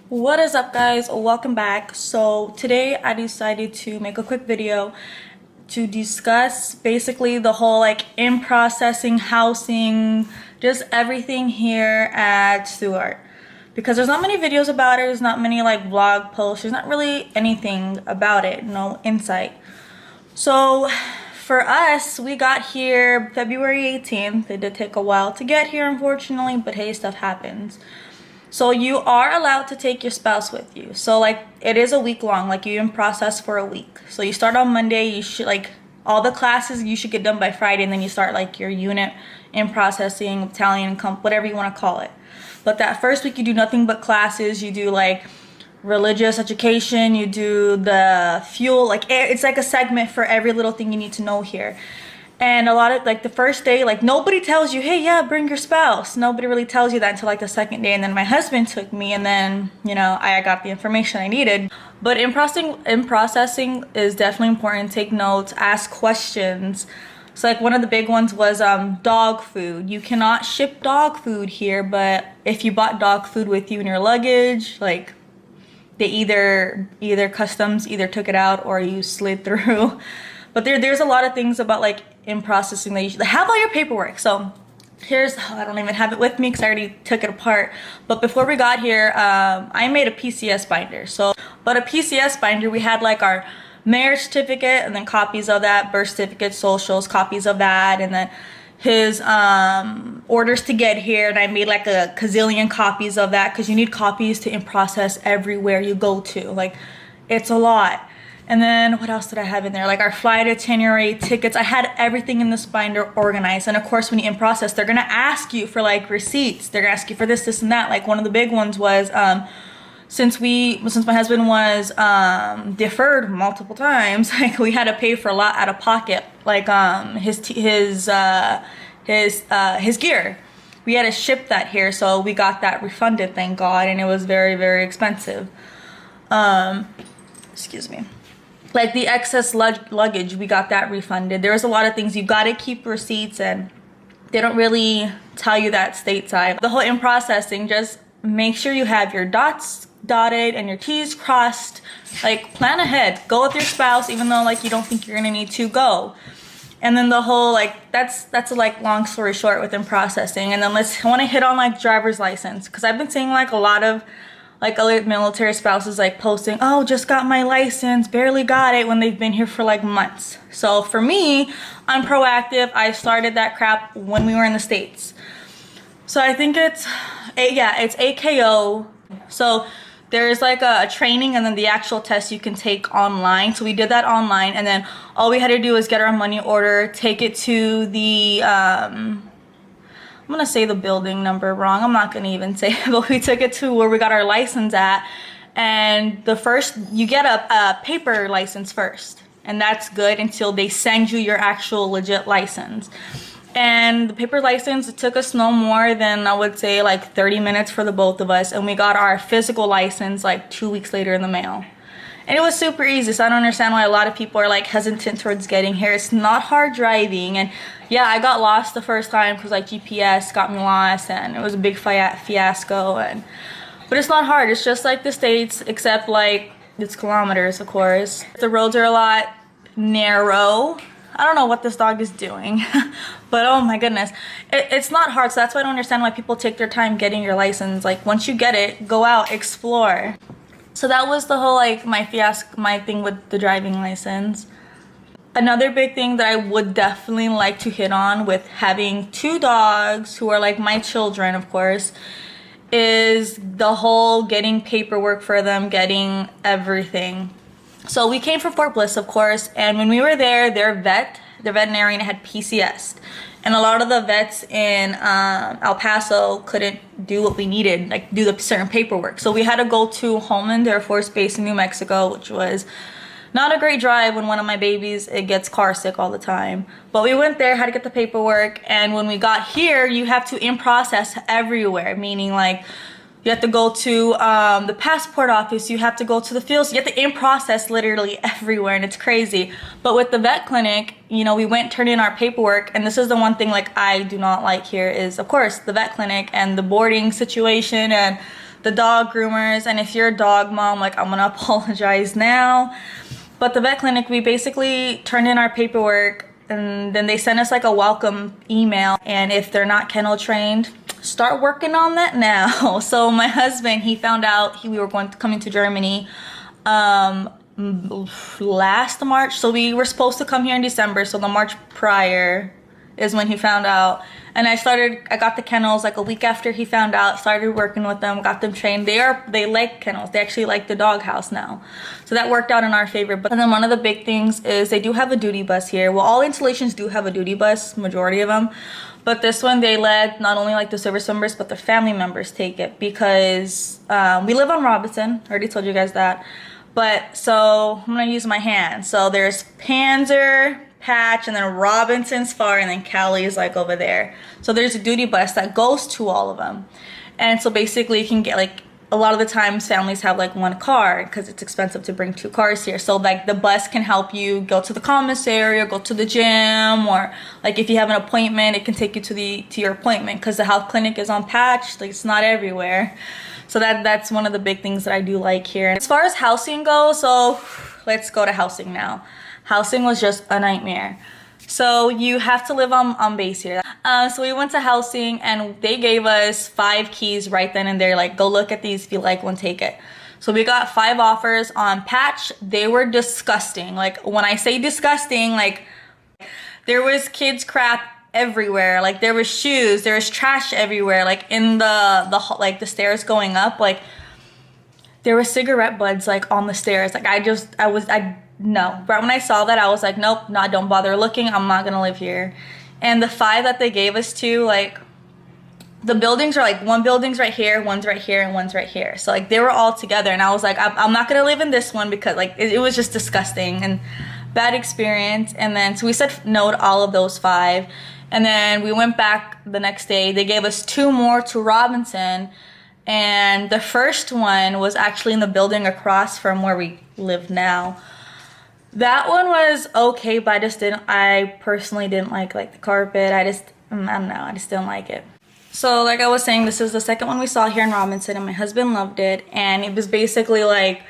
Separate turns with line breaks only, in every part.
What is up, guys? Welcome back. So today I decided to make a quick video to discuss basically the whole in processing housing, just everything here at Stuart, because there's not many videos about it. There's not many blog posts. There's not really anything about it, no insight. So for us, we got here February 18th. It did take a while to get here, unfortunately, but hey, stuff happens. So you are allowed to take your spouse with you. So it is a week long, you in process for a week. So you start on Monday, you should all the classes you should get done by Friday, and then you start your unit in processing, Italian, whatever you want to call it. But that first week you do nothing but classes. You do religious education, you do the fuel, it's a segment for every little thing you need to know here. And a lot of the first day, nobody tells you, hey, yeah, bring your spouse. Nobody really tells you that until the second day. And then my husband took me, and then I got the information I needed. But in processing is definitely important. Take notes, ask questions. So one of the big ones was dog food. You cannot ship dog food here, but if you bought dog food with you in your luggage, they either customs took it out or you slid through. But there's a lot of things about in processing that you should have all your paperwork. So I don't even have it with me because I already took it apart. But before we got here, I made a PCS binder. But a PCS binder, we had our marriage certificate and then copies of that, birth certificate, socials, copies of that, and then his orders to get here. And I made a gazillion copies of that because you need copies to in process everywhere you go to. It's a lot. And then what else did I have in there? Our flight itinerary, tickets. I had everything in this binder organized. And of course, when you in process, they're gonna ask you for receipts. They're gonna ask you for this, this, and that. One of the big ones was since my husband was deferred multiple times, we had to pay for a lot out of pocket. His gear. We had to ship that here, so we got that refunded, thank God, and it was very, very expensive. Excuse me. The excess luggage, we got that refunded. There was a lot of things. You got to keep receipts, and they don't really tell you that stateside. The whole in processing, just make sure you have your dots dotted and your T's crossed. Plan ahead. Go with your spouse, even though you don't think you're gonna need to go. And then the whole that's a long story short within processing. And then I want to hit on driver's license, because I've been seeing a lot of other military spouses posting, oh, just got my license, barely got it, when they've been here for months. So for me, I'm proactive. I started that crap when we were in the States. So I think it's AKO. So there's a training and then the actual test you can take online. So we did that online, and then all we had to do was get our money order, take it to the I'm gonna say the building number wrong. I'm not gonna even say it, but we took it to where we got our license at. And you get a paper license first, and that's good until they send you your actual legit license. And the paper license, it took us no more than, I would say, 30 minutes for the both of us. And we got our physical license 2 weeks later in the mail. And it was super easy, so I don't understand why a lot of people are hesitant towards getting here. It's not hard driving, and yeah, I got lost the first time because GPS got me lost, and it was a big fiasco. But it's not hard. It's just the States, except it's kilometers, of course. The roads are a lot narrow. I don't know what this dog is doing, but oh my goodness, it's not hard. So that's why I don't understand why people take their time getting your license. Once you get it, go out, explore. So that was the whole my thing with the driving license. Another big thing that I would definitely like to hit on with having two dogs who are my children, of course, is the whole getting paperwork for them, getting everything. So we came from Fort Bliss, of course, and when we were there, their veterinarian had PCS. And a lot of the vets in El Paso couldn't do what we needed, do the certain paperwork. So we had to go to Homeland Air Force Base in New Mexico, which was not a great drive when one of my babies, it gets car sick all the time. But we went there, had to get the paperwork. And when we got here, you have to in process everywhere, meaning you have to go to the passport office, you have to go to the fields, you have to in process literally everywhere, and it's crazy. But with the vet clinic, we went, turned in our paperwork, and this is the one thing I do not like here is, of course, the vet clinic and the boarding situation and the dog groomers. And if you're a dog mom, like, I'm gonna apologize now. But the vet clinic, we basically turned in our paperwork, and then they sent us like a welcome email. And if they're not kennel trained, start working on that now. So my husband, he found out we were coming to Germany last March. So we were supposed to come here in December. So the March prior is when he found out. And I got the kennels like a week after he found out, started working with them, got them trained. They like kennels. They actually like the doghouse now. So that worked out in our favor. But then one of the big things is they do have a duty bus here. Well, all installations do have a duty bus, majority of them. But this one, they let not only like the service members, but the family members take it, because we live on Robinson. I already told you guys that. But so I'm gonna use my hand. So there's Panzer, Patch, and then Robinson's far, and then Callie's like over there. So there's a duty bus that goes to all of them. And so basically you can get like, a lot of the times families have like one car because it's expensive to bring 2 cars here. So like the bus can help you go to the commissary or go to the gym, or like if you have an appointment, it can take you to your appointment, because the health clinic is on Patch, like it's not everywhere. So that's one of the big things that I do like here. As far as housing goes, so let's go to housing now. Housing was just a nightmare. So you have to live on base here. So we went to housing, and they gave us 5 keys right then and there. Like, go look at these. If you like one, take it. So we got 5 offers on Patch. They were disgusting. Like, when I say disgusting, like, there was kids crap everywhere. Like, there was shoes, there was trash everywhere. Like, in the stairs going up, like, there were cigarette butts like on the stairs. Like, no. But when I saw that, I was like, nope, don't bother looking. I'm not gonna live here. And the 5 that they gave us to, like, the buildings are like, one building's right here, one's right here, and one's right here. So like they were all together, and I was like, I'm not gonna live in this one, because like it was just disgusting and bad experience. And then so we said no to all of those 5. And then we went back the next day. They gave us 2 more to Robinson. And the first one was actually in the building across from where we live now. That one was okay, but I personally didn't like the carpet. I don't know, I just didn't like it. So like I was saying, this is the second one we saw here in Robinson, and my husband loved it. And it was basically like,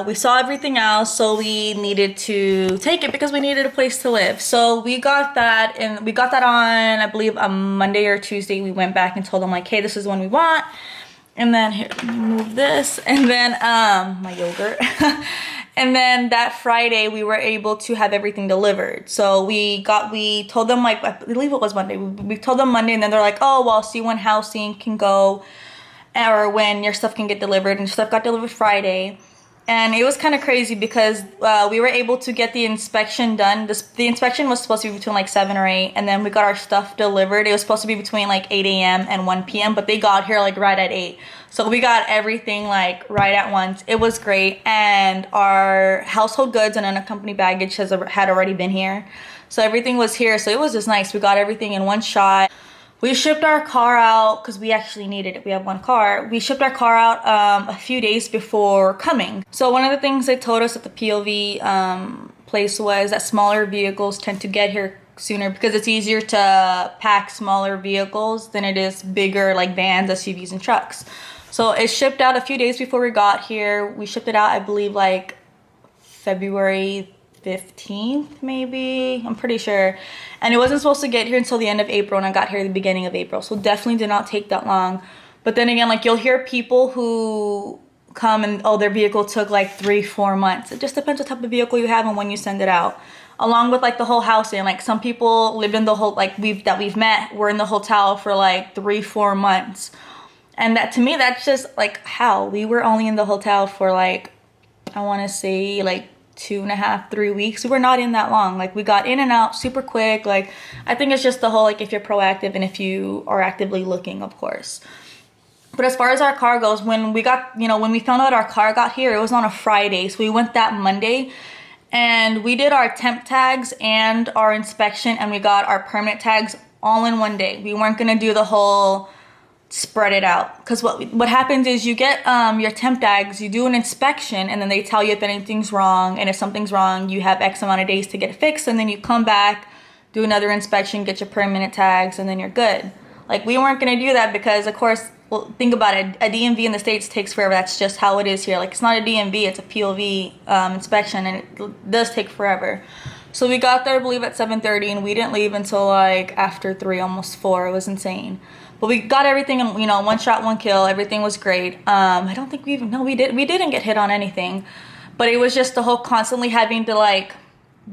we saw everything else, so we needed to take it because we needed a place to live. So we got that, and we got that on, I believe, a Monday or Tuesday. We went back and told them like, hey, this is the one we want. And then here, let me move this, and then my yogurt. And then that Friday we were able to have everything delivered. So we told them, like, I believe it was Monday. We told them Monday, and then they're like, oh, well, see when housing can go, or when your stuff can get delivered. And stuff got delivered Friday. And it was kind of crazy because we were able to get the inspection done. The inspection was supposed to be between like 7 or 8, and then we got our stuff delivered. It was supposed to be between like 8 a.m. and 1 p.m., but they got here like right at 8. So we got everything like right at once. It was great. And our household goods and unaccompanied baggage had already been here. So everything was here. So it was just nice. We got everything in one shot. We shipped our car out because we actually needed it. We have one car. We shipped our car out a few days before coming. So one of the things they told us at the POV place was that smaller vehicles tend to get here sooner because it's easier to pack smaller vehicles than it is bigger like vans, SUVs, and trucks. So it shipped out a few days before we got here. We shipped it out, I believe, like February 15th, maybe. I'm pretty sure. And it wasn't supposed to get here until the end of April, and I got here at the beginning of April. So definitely did not take that long. But then again, like, you'll hear people who come and, oh, their vehicle took like 3-4 months. It just depends what type of vehicle you have and when you send it out. Along with like the whole housing. Like, some people lived in the whole, like, we've met, were in the hotel for like 3-4 months. And that, to me, that's just like, how? We were only in the hotel for like, I want to say like 2.5-3 weeks. We were not in that long. Like, we got in and out super quick. Like, I think it's just the whole, like, if you're proactive and if you are actively looking, of course. But as far as our car goes, when we got, when we found out our car got here, it was on a Friday. So we went that Monday and we did our temp tags and our inspection, and we got our permanent tags all in one day. We weren't going to do the whole spread it out, because what happens is you get your temp tags, you do an inspection, and then they tell you if anything's wrong, and if something's wrong you have X amount of days to get it fixed, and then you come back, do another inspection, get your permanent tags, and then you're good. Like, we weren't going to do that because, of course, well, think about it, a DMV in the States takes forever. That's just how it is here. Like, it's not a DMV, it's a POV inspection, and it does take forever. So we got there, I believe, at 7:30, and we didn't leave until like after 3, almost 4. It was insane. But we got everything, and you know, 1 shot, 1 kill. Everything was great. I don't think we didn't get hit on anything, but it was just the whole constantly having to like,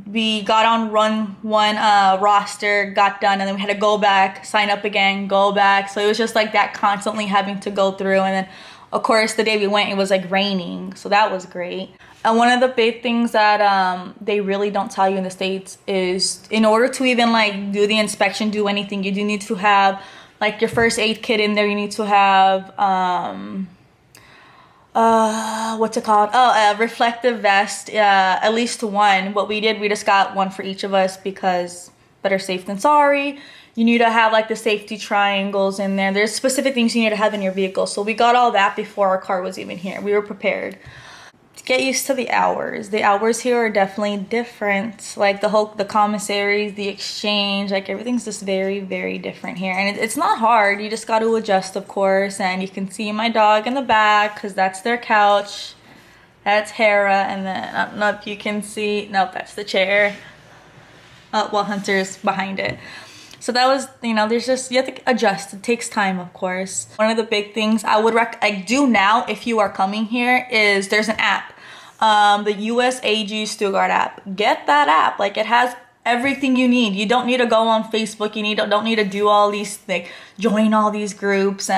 we got on run 1 roster, got done, and then we had to go back, sign up again, go back. So it was just like that, constantly having to go through. And then of course the day we went, it was like raining, so that was great. And one of the big things that they really don't tell you in the States is, in order to even like do the inspection, do anything, you do need to have like your first aid kit in there. You need to have what's it called? Oh, a reflective vest, at least 1. What we did, we just got 1 for each of us, because better safe than sorry. You need to have like the safety triangles in there. There's specific things you need to have in your vehicle. So we got all that before our car was even here. We were prepared. Get used to the hours. The hours here are definitely different. Like the commissaries, the exchange, like everything's just very, very different here. And it's not hard. You just got to adjust, of course. And you can see my dog in the back, because that's their couch. That's Hera. And then I don't know if you can see. Nope, that's the chair. Well, Hunter's behind it. So that was, you know, there's just, you have to adjust. It takes time, of course. One of the big things I do now, if you are coming here, is there's an app. The US AG Stuttgart app. Get that app. Like, it has everything you need. You don't need to go on Facebook. You don't need to do all these, like, join all these groups.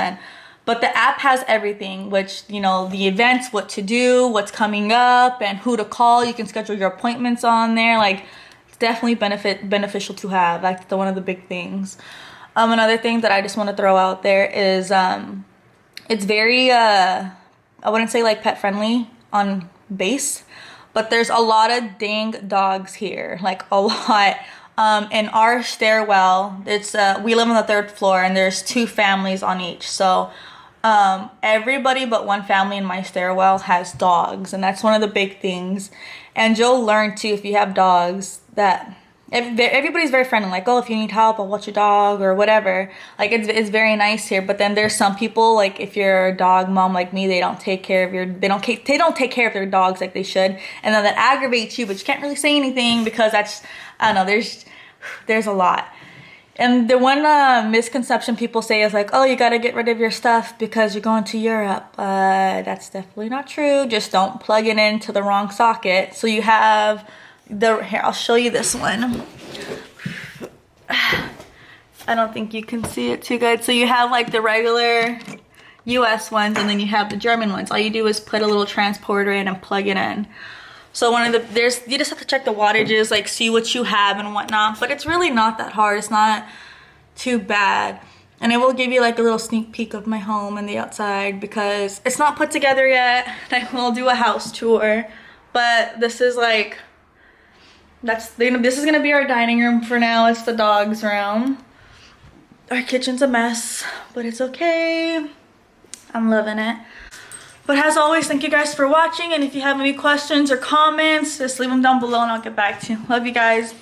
But the app has everything, which, you know, the events, what to do, what's coming up, and who to call. You can schedule your appointments on there. Like, it's definitely beneficial to have. That's one of the big things. Another thing that I just want to throw out there is it's very I wouldn't say like pet friendly on base, but there's a lot of dang dogs here, like a lot. In our stairwell, it's we live on the 3rd floor, and there's 2 families on each. So everybody but 1 family in my stairwell has dogs, and that's one of the big things. And you'll learn too, if you have dogs, that everybody's very friendly. Like, oh, if you need help, I'll watch your dog or whatever. Like, it's very nice here. But then there's some people, like, if you're a dog mom like me, they don't take care of they don't take care of their dogs like they should, and then that aggravates you. But you can't really say anything, because that's, I don't know, there's a lot. And the one misconception people say is like, oh, you got to get rid of your stuff because you're going to Europe. That's definitely not true. Just don't plug it into the wrong socket. So you have here, I'll show you this one. I don't think you can see it too good. So you have like the regular US ones, and then you have the German ones. All you do is put a little transporter in and plug it in. So you just have to check the wattages, like see what you have and whatnot. But it's really not that hard. It's not too bad. And it will give you like a little sneak peek of my home and the outside, because it's not put together yet. I will do a house tour, but this is like, this is gonna be our dining room for now. It's the dog's room. Our kitchen's a mess, but it's okay. I'm loving it. But as always, thank you guys for watching. And if you have any questions or comments, just leave them down below and I'll get back to you. Love you guys.